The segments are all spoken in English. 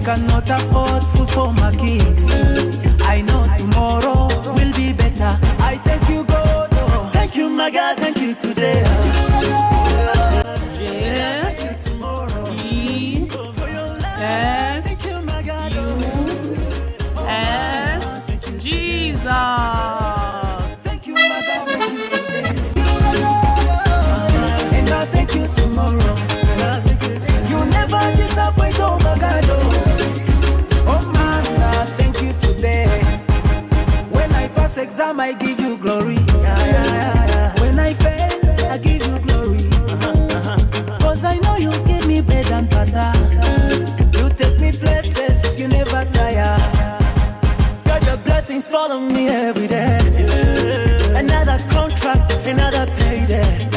cannot afford food for my kids. I know tomorrow will be better. I thank you, God. Oh. Thank you, my God. Thank you today. Yes. Thank you tomorrow. For your love. Yes. Thank you, my God. Yes. Jesus. Thank you, my God. Thank you today. And I thank you tomorrow. You never disappoint, oh my God. Oh man, I thank you today. When I pass exam, I give you glory. When I fail, I give you glory. Cause I know you give me bread and butter. You take me places, you never tire. God, your blessings follow me every day. Another contract, another payday.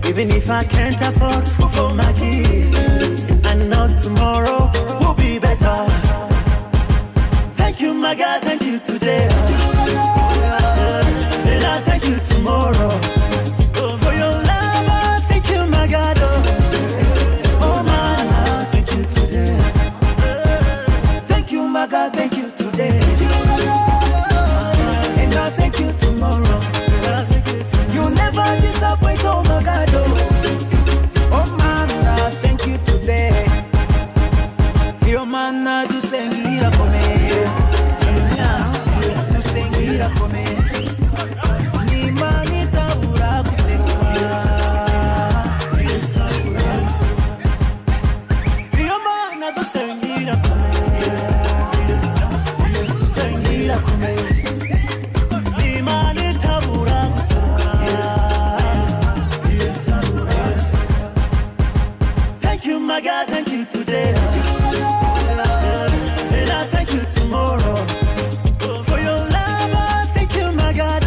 Even if I can't afford food for my kids, I know tomorrow will be better. Thank you, my God, thank you today. And I thank you tomorrow. For your love, I thank you, my God. Oh, man, I thank you today. Thank you, my God, thank you today. And I thank you tomorrow. You never disappoint, oh my God. Oh man, I thank you today. Your man, I do sengira come. Do sengira come. Ni manita ura kusengira. Your man, I do sengira come. Sengira come. Thank you, my God, thank you today. And I thank you tomorrow. For your love, I thank you, my God.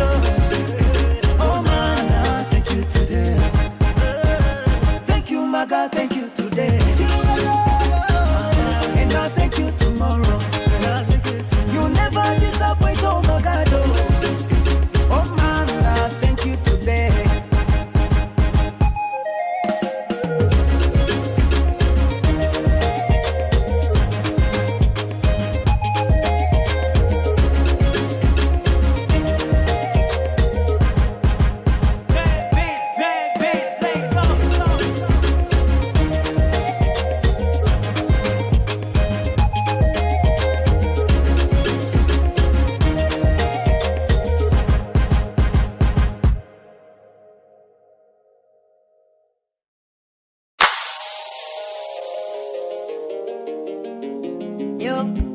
Oh man, I thank you today. Thank you, my God, thank you today. And I thank you tomorrow. You never disappoint, oh my God. Oh man, I thank you today. Yo.